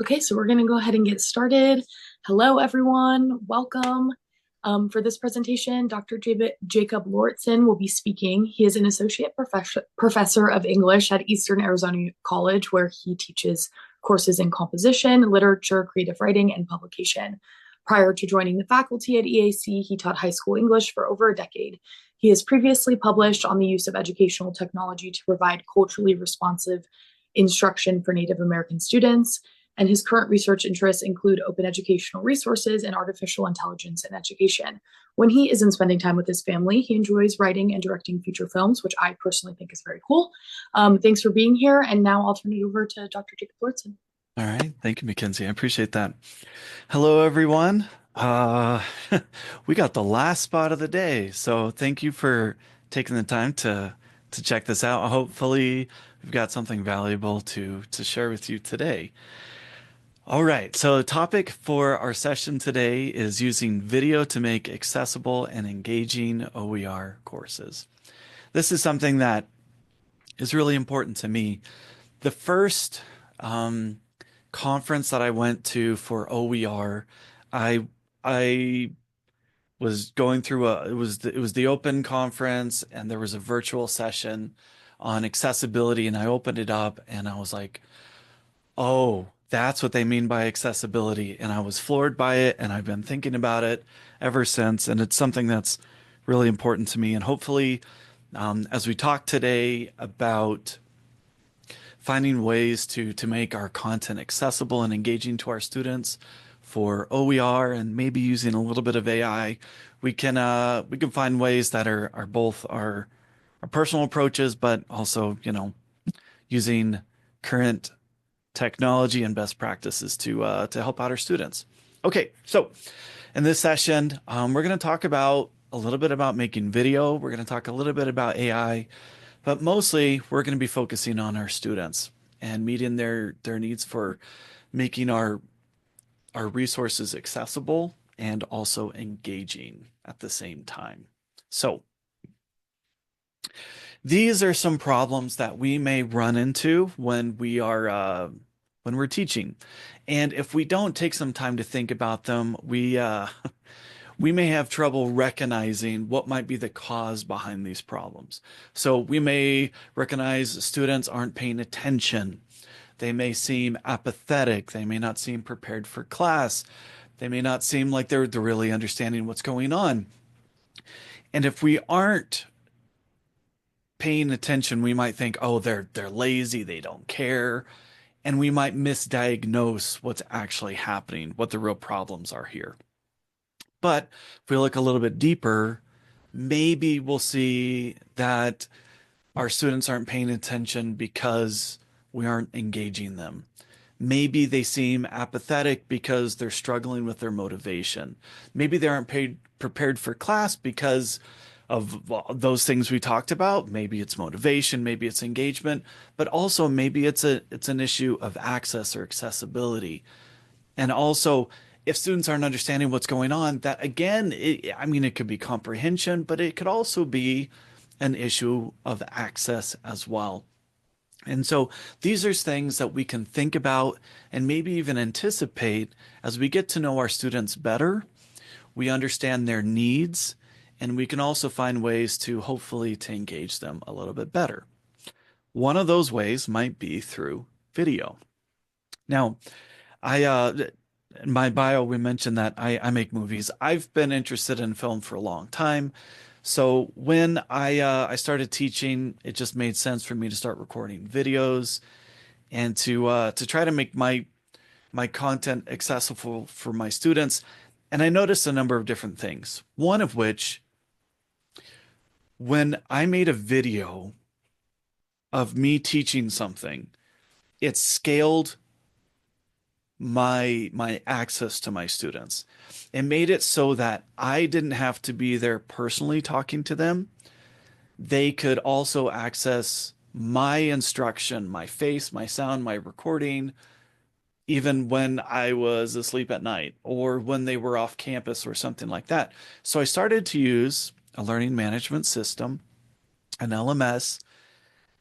Okay, so we're going to go ahead and get started. Hello, everyone. Welcome. For this presentation, Dr. Jacob Lauritzen will be speaking. He is an associate professor of English at Eastern Arizona College, where he teaches courses in composition, literature, creative writing, and publication. Prior to joining the faculty at EAC, he taught high school English for over a decade. He has previously published on the use of educational technology to provide culturally responsive instruction for Native American students, and his current research interests include open educational resources and artificial intelligence in education. When he isn't spending time with his family, he enjoys writing and directing feature films, which I personally think is very cool. Thanks for being here, and now I'll turn it over to Dr. Jacob Lortzen. All right. Thank you, Mackenzie. I appreciate that. Hello, everyone. Uh, we got the last spot of the day, so thank you for taking the time to check this out. Hopefully, we've got something valuable to share with you today. All right. So the topic for our session today is using video to make accessible and engaging OER courses. This is something that is really important to me. The first conference that I went to for OER, I was going through it was the open conference, and there was a virtual session on accessibility, and I opened it up and I was like, oh, that's what they mean by accessibility. And I was floored by it, and I've been thinking about it ever since. And it's something that's really important to me. And hopefully, as we talk today about finding ways to make our content accessible and engaging to our students for OER, and maybe using a little bit of AI, we can find ways that are both our personal approaches, but also, using current technology and best practices to help out our students. Okay, so in this session, we're going to talk about a little bit about making video. We're going to talk a little bit about AI, but mostly we're going to be focusing on our students and meeting their needs for making our resources accessible and also engaging at the same time. So these are some problems that we may run into when we're teaching. And if we don't take some time to think about them, we may have trouble recognizing what might be the cause behind these problems. So we may recognize students aren't paying attention. They may seem apathetic. They may not seem prepared for class. They may not seem like they're really understanding what's going on. And if we aren't paying attention, we might think, oh, they're lazy, they don't care, and we might misdiagnose what's actually happening, what the real problems are here. But if we look a little bit deeper, maybe we'll see that our students aren't paying attention because we aren't engaging them. Maybe they seem apathetic because they're struggling with their motivation. Maybe they aren't prepared for class because of those things we talked about. Maybe it's motivation, maybe it's engagement, but also maybe it's an issue of access or accessibility. And also, if students aren't understanding what's going on, that again, it could be comprehension, but it could also be an issue of access as well. And so these are things that we can think about and maybe even anticipate as we get to know our students better. We understand their needs, and we can also find ways to hopefully to engage them a little bit better. One of those ways might be through video. Now, in my bio, we mentioned that I make movies. I've been interested in film for a long time. So when I started teaching, it just made sense for me to start recording videos and to try to make my content accessible for my students. And I noticed a number of different things. One of which, when I made a video of me teaching something, it scaled my access to my students. It made it so that I didn't have to be there personally talking to them. They could also access my instruction, my face, my sound, my recording, even when I was asleep at night or when they were off campus or something like that. So I started to use a learning management system, an LMS,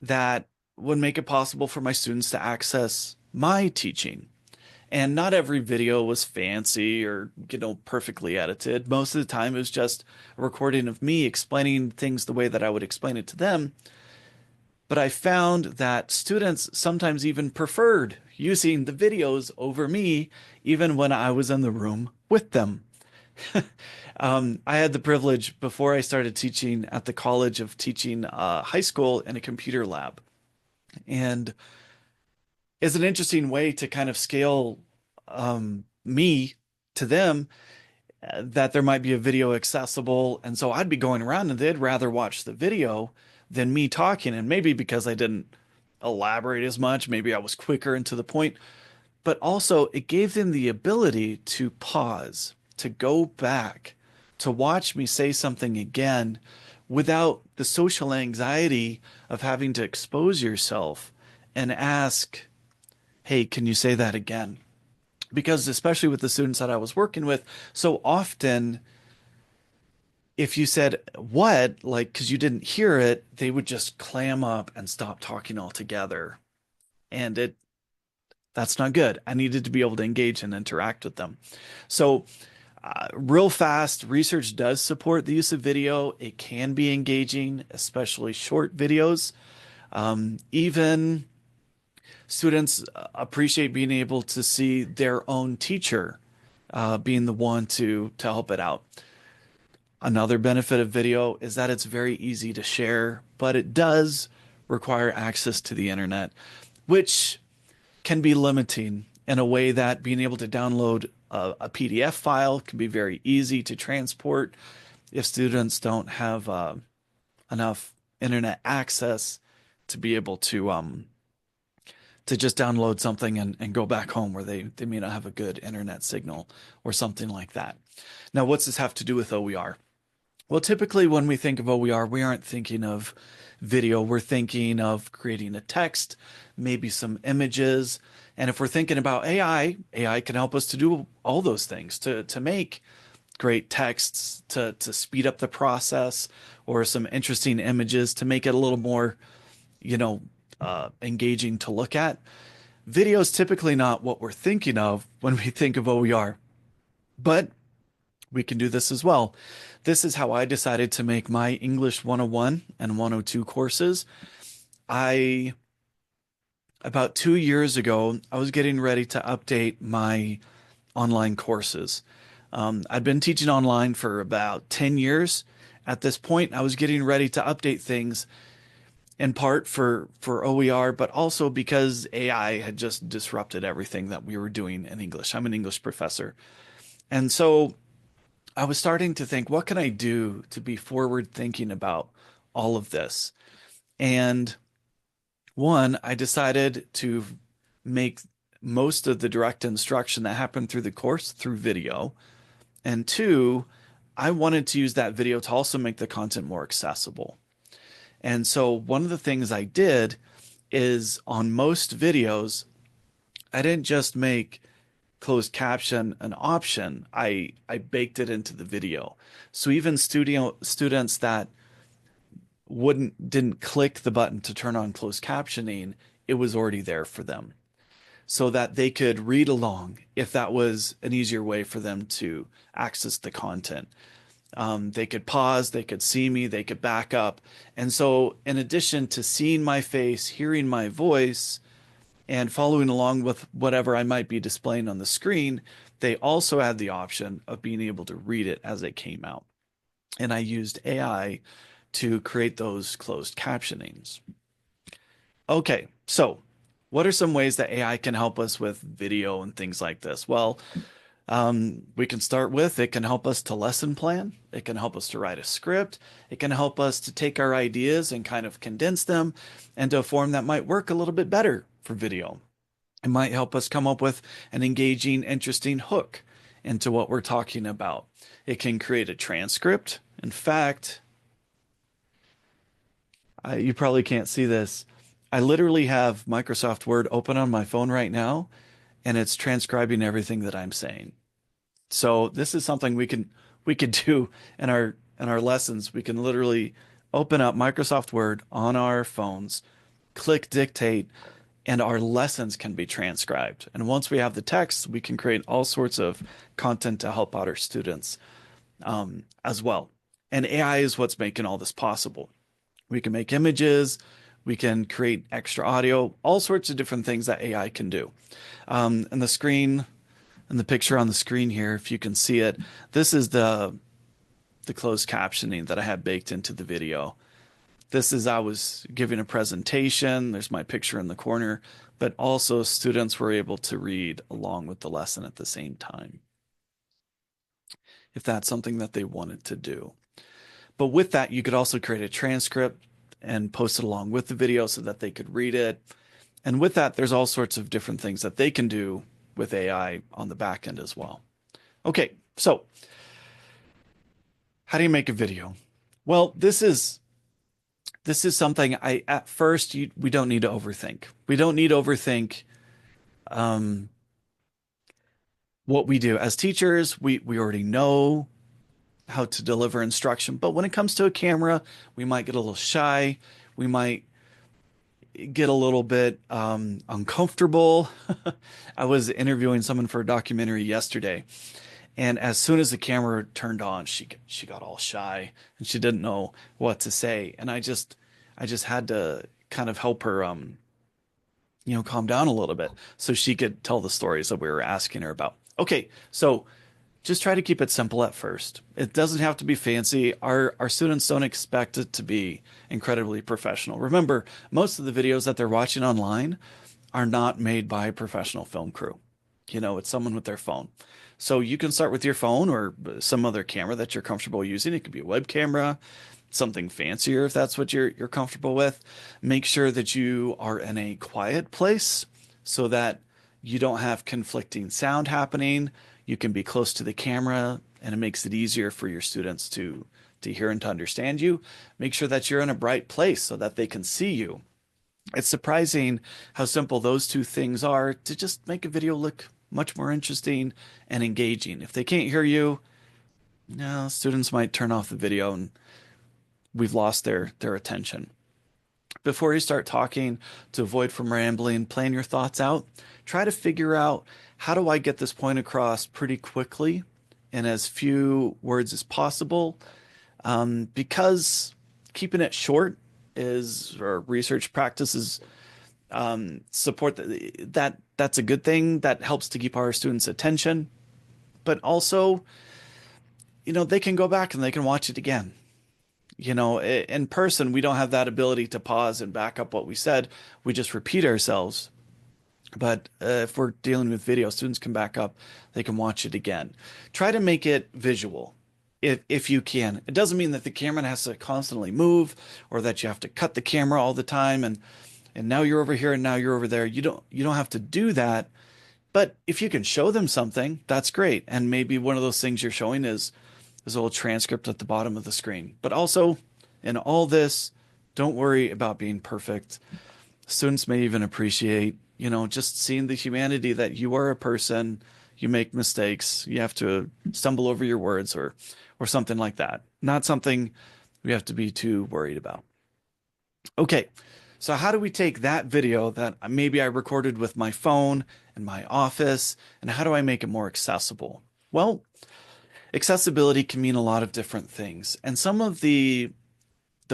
that would make it possible for my students to access my teaching. And not every video was fancy or, perfectly edited. Most of the time, it was just a recording of me explaining things the way that I would explain it to them. But I found that students sometimes even preferred using the videos over me, even when I was in the room with them. I had the privilege before I started teaching at the college of teaching high school in a computer lab. And it's an interesting way to kind of scale me to them, that there might be a video accessible. And so I'd be going around and they'd rather watch the video than me talking. And maybe because I didn't elaborate as much, maybe I was quicker and to the point, but also it gave them the ability to pause, to go back, to watch me say something again without the social anxiety of having to expose yourself and ask, hey, can you say that again? Because especially with the students that I was working with, so often if you said what, like, because you didn't hear it, they would just clam up and stop talking altogether. And that's not good. I needed to be able to engage and interact with them. So, real fast, research does support the use of video. It can be engaging, especially short videos. Even students appreciate being able to see their own teacher being the one to help it out. Another benefit of video is that it's very easy to share, but it does require access to the internet, which can be limiting in a way that being able to download a PDF file can be very easy to transport if students don't have enough internet access to be able to just download something and go back home where they may not have a good internet signal or something like that. Now, what's this have to do with OER? Well, typically when we think of OER, we aren't thinking of video. We're thinking of creating a text, maybe some images. And if we're thinking about AI can help us to do all those things, to make great texts, to speed up the process, or some interesting images to make it a little more, engaging to look at. Video is typically not what we're thinking of when we think of OER, but we can do this as well. This is how I decided to make my English 101 and 102 courses. About 2 years ago, I was getting ready to update my online courses. I'd been teaching online for about 10 years. At this point, I was getting ready to update things in part for OER, but also because AI had just disrupted everything that we were doing in English. I'm an English professor. And so I was starting to think, what can I do to be forward thinking about all of this? And one, I decided to make most of the direct instruction that happened through the course through video. And two, I wanted to use that video to also make the content more accessible. And so one of the things I did is on most videos, I didn't just make closed caption an option. I baked it into the video. So even students that didn't click the button to turn on closed captioning, it was already there for them so that they could read along if that was an easier way for them to access the content. They could pause, they could see me, they could back up. And so in addition to seeing my face, hearing my voice, and following along with whatever I might be displaying on the screen, they also had the option of being able to read it as it came out. And I used AI to create those closed captionings. Okay, so what are some ways that AI can help us with video and things like this? Well, we can start with it can help us to lesson plan. It can help us to write a script. It can help us to take our ideas and kind of condense them into a form that might work a little bit better for video. It might help us come up with an engaging, interesting hook into what we're talking about. It can create a transcript. In fact, you probably can't see this. I literally have Microsoft Word open on my phone right now, and it's transcribing everything that I'm saying. So this is something we could do in our lessons. We can literally open up Microsoft Word on our phones, click dictate, and our lessons can be transcribed. And once we have the text, we can create all sorts of content to help out our students as well. And AI is what's making all this possible. We can make images, we can create extra audio, all sorts of different things that AI can do. And the screen, and the picture on the screen here, if you can see it, this is the closed captioning that I had baked into the video. This is I was giving a presentation. There's my picture in the corner, but also students were able to read along with the lesson at the same time, if that's something that they wanted to do. But with that, you could also create a transcript and post it along with the video so that they could read it. And with that, there's all sorts of different things that they can do with AI on the back end as well. Okay, so how do you make a video? Well, this is something at first we don't need to overthink. We don't need to overthink what we do as teachers. We already know how to deliver instruction, but when it comes to a camera, we might get a little shy. We might get a little bit uncomfortable. I was interviewing someone for a documentary yesterday, and as soon as the camera turned on, she got all shy and she didn't know what to say. And I just had to kind of help her calm down a little bit so she could tell the stories that we were asking her about. Okay, so just try to keep it simple at first. It doesn't have to be fancy. Our students don't expect it to be incredibly professional. Remember, most of the videos that they're watching online are not made by a professional film crew. It's someone with their phone. So you can start with your phone or some other camera that you're comfortable using. It could be a web camera, something fancier if that's what you're comfortable with. Make sure that you are in a quiet place so that you don't have conflicting sound happening. You can be close to the camera, and it makes it easier for your students to hear and to understand you. Make sure that you're in a bright place so that they can see you. It's surprising how simple those two things are to just make a video look much more interesting and engaging. If they can't hear you, students might turn off the video and we've lost their attention. Before you start talking, to avoid from rambling, plan your thoughts out. Try to figure out, how do I get this point across pretty quickly in as few words as possible? Because keeping it short or research practices support that's a good thing. That helps to keep our students' attention. But also, they can go back and they can watch it again. In person, we don't have that ability to pause and back up what we said. We just repeat ourselves. But if we're dealing with video, students can back up. They can watch it again. Try to make it visual if you can. It doesn't mean that the camera has to constantly move or that you have to cut the camera all the time and now you're over here and now you're over there. You don't have to do that. But if you can show them something, that's great. And maybe one of those things you're showing is a little transcript at the bottom of the screen. But also, in all this, don't worry about being perfect. Students may even appreciate, just seeing the humanity that you are a person, you make mistakes, you have to stumble over your words or something like that. Not something we have to be too worried about. Okay, so how do we take that video that maybe I recorded with my phone in my office, and how do I make it more accessible? Well, accessibility can mean a lot of different things. And some of the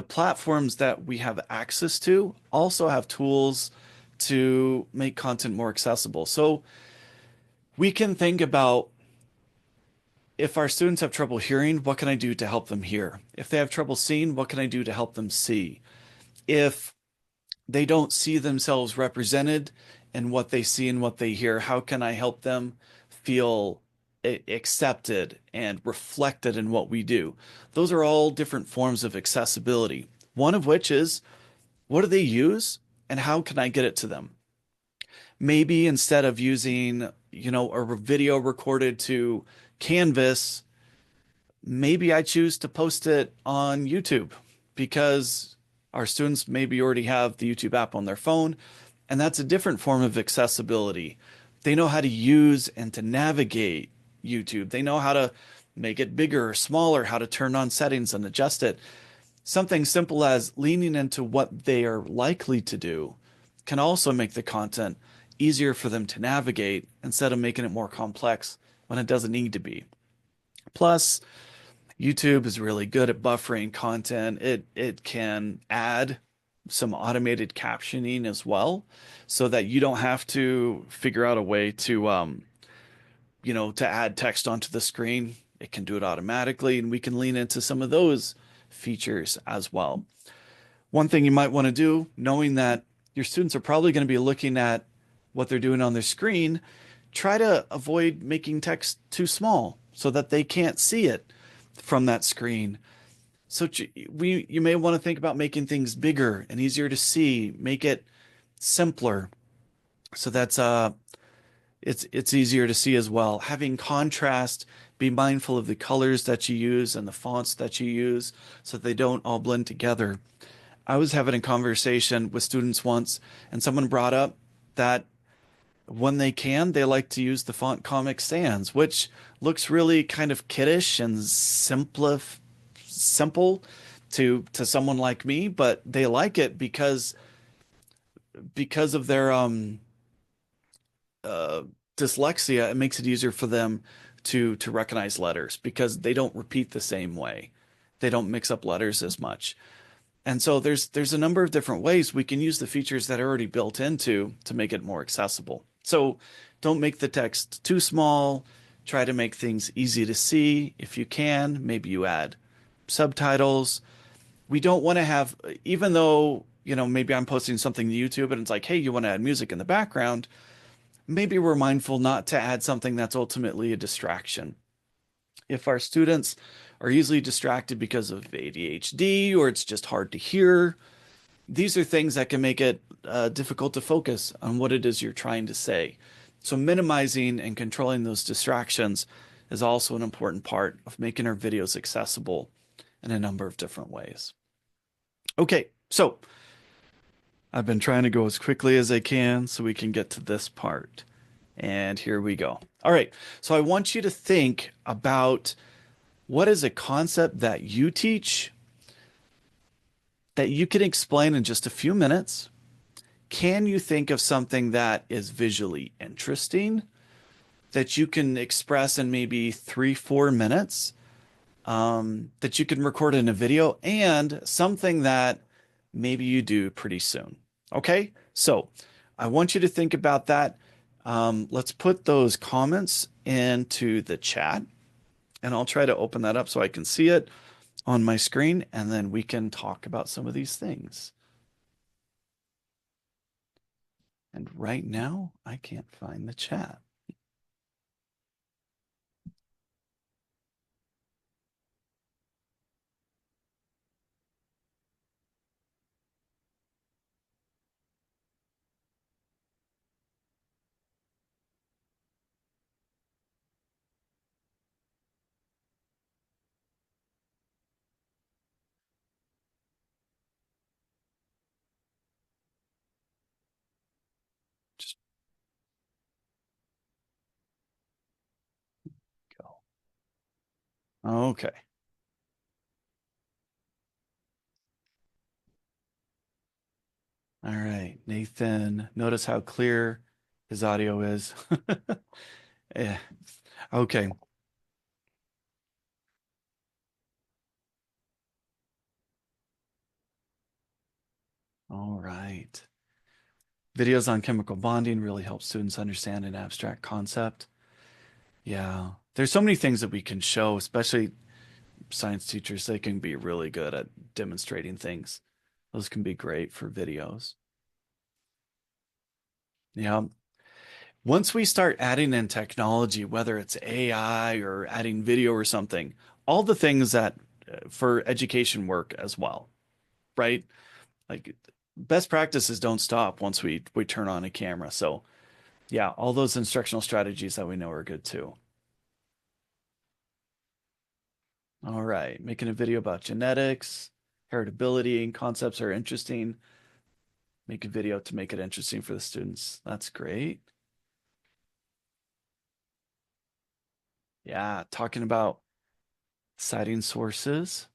platforms that we have access to also have tools to make content more accessible. So we can think about, if our students have trouble hearing, what can I do to help them hear? If they have trouble seeing, what can I do to help them see? If they don't see themselves represented in what they see and what they hear, how can I help them feel accepted and reflected in what we do? Those are all different forms of accessibility. One of which is, what do they use and how can I get it to them? Maybe instead of using, a video recorded to Canvas, maybe I choose to post it on YouTube because our students maybe already have the YouTube app on their phone, and that's a different form of accessibility. They know how to use and to navigate YouTube. They know how to make it bigger or smaller, how to turn on settings and adjust it. Something simple as leaning into what they are likely to do can also make the content easier for them to navigate instead of making it more complex when it doesn't need to be. Plus, YouTube is really good at buffering content. It can add some automated captioning as well, so that you don't have to figure out a way to to add text onto the screen. It can do it automatically, and we can lean into some of those features as well. One thing you might want to do, knowing that your students are probably going to be looking at what they're doing on their screen, try to avoid making text too small so that they can't see it from that screen. So you may want to think about making things bigger and easier to see, make it simpler. So that's it's easier to see as well. Having contrast, be mindful of the colors that you use and the fonts that you use so they don't all blend together. I was having a conversation with students once, and someone brought up that when they can, they like to use the font Comic Sans, which looks really kind of kiddish and simple to someone like me, but they like it because of their uh, dyslexia. It makes it easier for them to recognize letters because they don't repeat the same way. They don't mix up letters as much. And so there's a number of different ways we can use the features that are already built into to make it more accessible. So don't make the text too small. Try to make things easy to see. If you can, maybe you add subtitles. We don't want to have, even though, maybe I'm posting something to YouTube and it's like, hey, you want to add music in the background, maybe we're mindful not to add something that's ultimately a distraction. If our students are easily distracted because of ADHD or it's just hard to hear, these are things that can make it difficult to focus on what it is you're trying to say. So minimizing and controlling those distractions is also an important part of making our videos accessible in a number of different ways. Okay, so I've been trying to go as quickly as I can so we can get to this part. And here we go. All right, so I want you to think about what is a concept that you teach that you can explain in just a few minutes. Can you think of something that is visually interesting that you can express in maybe 3, 4 minutes, that you can record in a video, and something that maybe you do pretty soon? Okay, so I want you to think about that. Let's put those comments into the chat, and I'll try to open that up so I can see it on my screen, and then we can talk about some of these things. And right now, I can't find the chat. Just go. Okay. All right. Nathan, notice how clear his audio is. Yeah. Okay. All right. Videos on chemical bonding really help students understand an abstract concept. Yeah. There's so many things that we can show, especially science teachers. They can be really good at demonstrating things. Those can be great for videos. Yeah. Once we start adding in technology, whether it's AI or adding video or something, all the things that for education work as well, right? Like best practices don't stop once we turn on a camera. So yeah, all those instructional strategies that we know are good too. All right, making a video about genetics, heritability, and concepts are interesting. Make a video to make it interesting for the students. That's great. Yeah, talking about citing sources,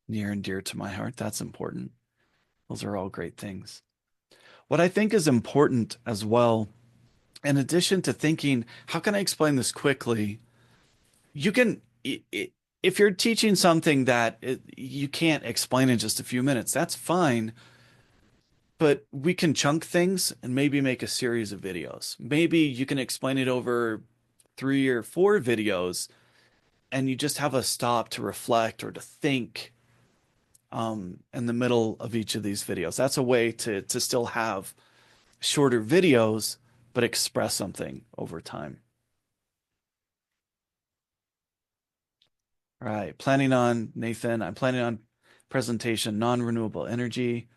near and dear to my heart. That's important. Those are all great things. What I think is important as well, in addition to thinking, how can I explain this quickly? You can, if you're teaching something that you can't explain in just a few minutes, that's fine. But we can chunk things and maybe make a series of videos. Maybe you can explain it over 3 or 4 videos, and you just have a stop to reflect or to think in the middle of each of these videos. That's a way to still have shorter videos, but express something over time. All right, planning on, Nathan, I'm planning on presentation, non-renewable energy,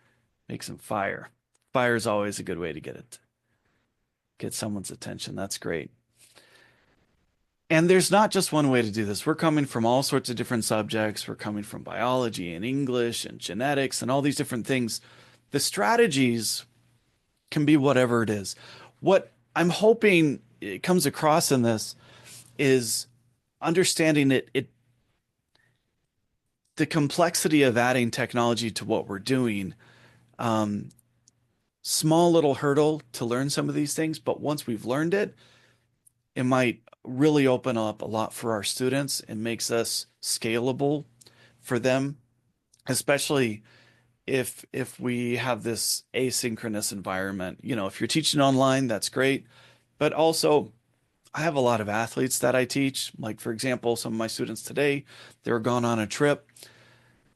make some fire. Fire is always a good way to get someone's attention. That's great. And there's not just one way to do this. We're coming from all sorts of different subjects. We're coming from biology and English and genetics and all these different things. The strategies can be whatever it is. What I'm hoping it comes across in this is understanding the complexity of adding technology to what we're doing. Um, Small little hurdle to learn some of these things, but once we've learned it, it might really open up a lot for our students and makes us scalable for them, especially if we have this asynchronous environment. You know, if you're teaching online, that's great. But also, I have a lot of athletes that I teach. Like, for example, some of my students today, they were gone on a trip,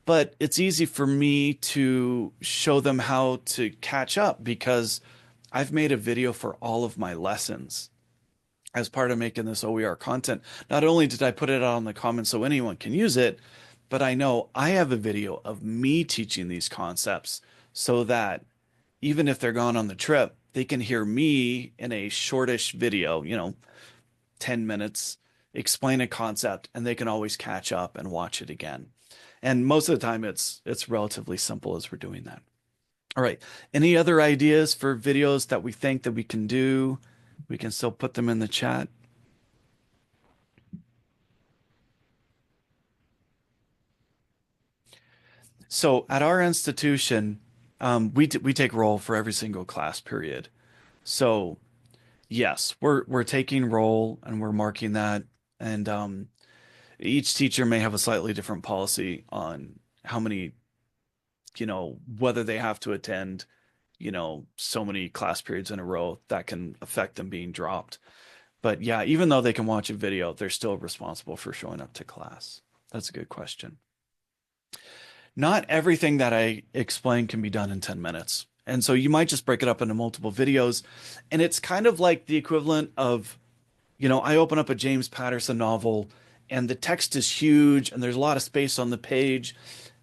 but it's easy for me to show them how to catch up because I've made a video for all of my lessons as part of making this OER content. Not only did I put it out in the comments so anyone can use it, but I know I have a video of me teaching these concepts so that even if they're gone on the trip, they can hear me in a shortish video, 10 minutes, explain a concept, and they can always catch up and watch it again. And most of the time it's relatively simple as we're doing that. All right. Any other ideas for videos that we think that we can do? We can still put them in the chat. So at our institution, we take roll for every single class period. So yes, we're taking roll and we're marking that, and each teacher may have a slightly different policy on how many, whether they have to attend, so many class periods in a row that can affect them being dropped. But yeah, even though they can watch a video, they're still responsible for showing up to class. That's a good question. Not everything that I explain can be done in 10 minutes. And so you might just break it up into multiple videos. And it's kind of like the equivalent of, I open up a James Patterson novel and the text is huge and there's a lot of space on the page,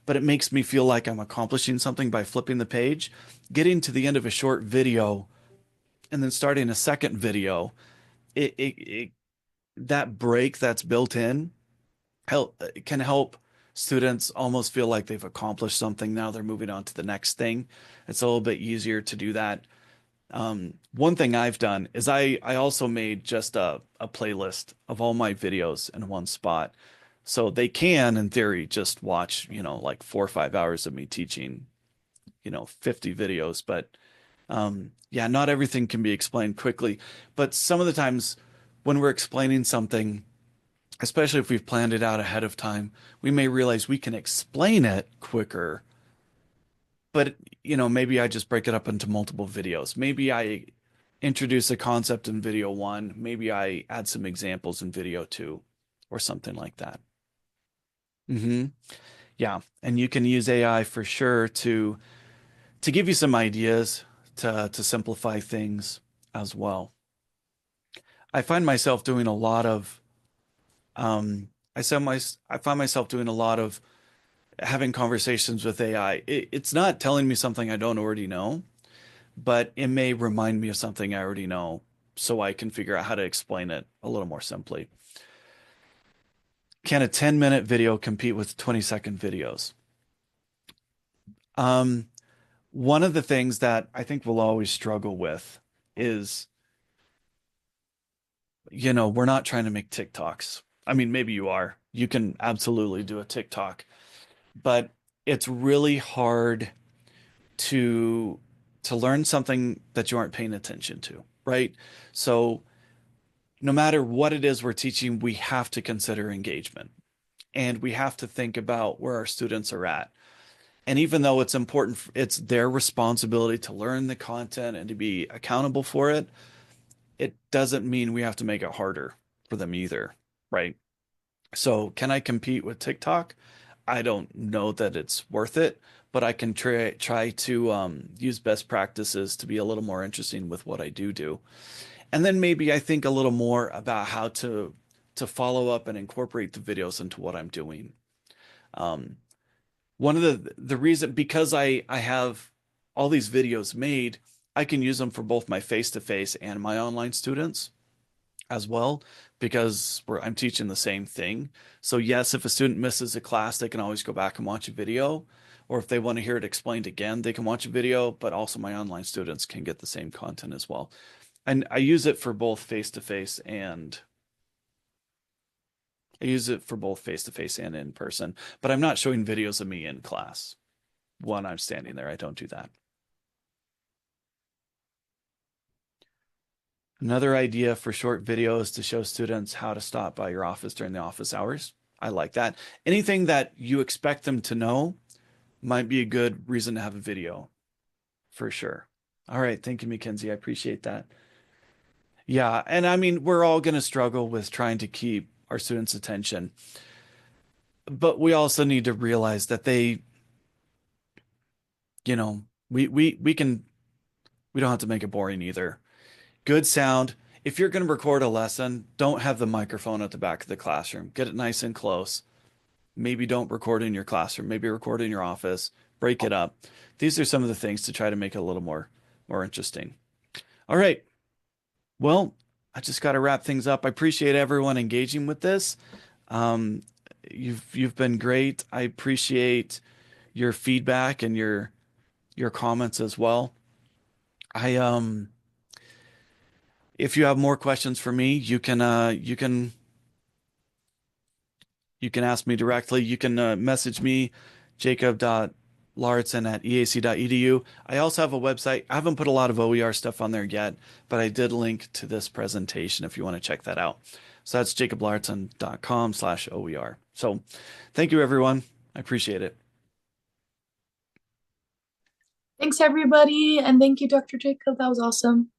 but it makes me feel like I'm accomplishing something by flipping the page. Getting to the end of a short video and then starting a second video, it that break that's built in can help students almost feel like they've accomplished something. Now they're moving on to the next thing. It's a little bit easier to do that. One thing I've done is I also made just a playlist of all my videos in one spot. So they can, in theory, just watch, like 4 or 5 hours of me teaching, 50 videos. But yeah, not everything can be explained quickly. But some of the times when we're explaining something, especially if we've planned it out ahead of time, we may realize we can explain it quicker. But, maybe I just break it up into multiple videos. Maybe I introduce a concept in video one. Maybe I add some examples in video two or something like that. hmm Yeah. And you can use AI for sure to give you some ideas to simplify things as well. I find myself doing a lot of I find myself doing a lot of having conversations with AI. It's not telling me something I don't already know, but it may remind me of something I already know so I can figure out how to explain it a little more simply. Can a 10-minute video compete with 20-second videos? Um, One of the things that I think we'll always struggle with is, we're not trying to make TikToks. I mean, maybe you are. You can absolutely do a TikTok, but it's really hard to learn something that you aren't paying attention to, right? So no matter what it is we're teaching, we have to consider engagement and we have to think about where our students are at. And even though it's important, it's their responsibility to learn the content and to be accountable for it, it doesn't mean we have to make it harder for them either, right? So, can I compete with TikTok? I don't know that it's worth it, but I can try to use best practices to be a little more interesting with what I do. And then maybe I think a little more about how to follow up and incorporate the videos into what I'm doing. Um, One of the reason because I have all these videos made, I can use them for both my face-to-face and my online students as well because I'm teaching the same thing. So yes, if a student misses a class, they can always go back and watch a video, or if they want to hear it explained again, they can watch a video, but also my online students can get the same content as well. And I use it for both face-to-face and I use it for both face-to-face and in person, but I'm not showing videos of me in class when I'm standing there. I don't do that. Another idea for short videos to show students how to stop by your office during the office hours. I like that. Anything that you expect them to know might be a good reason to have a video for sure. All right. Thank you, Mackenzie. I appreciate that. Yeah. And I mean, we're all going to struggle with trying to keep our students' attention, but we also need to realize that you know, we don't have to make it boring either. Good sound. If you're going to record a lesson, don't have the microphone at the back of the classroom. Get it nice and close. Maybe don't record in your classroom. Maybe record in your office. Break it up. These are some of the things to try to make it a little more interesting. All right. Well, I just got to wrap things up. I appreciate everyone engaging with this. Um, you've been great. I appreciate your feedback and your comments as well. I If you have more questions for me, you can ask me directly. You can message me, jacob.lauritzen@eac.edu. I also have a website. I haven't put a lot of OER stuff on there yet, but I did link to this presentation if you want to check that out. So that's jacoblauritzen.com/OER. So thank you, everyone. I appreciate it. Thanks, everybody. And thank you, Dr. Jacob. That was awesome.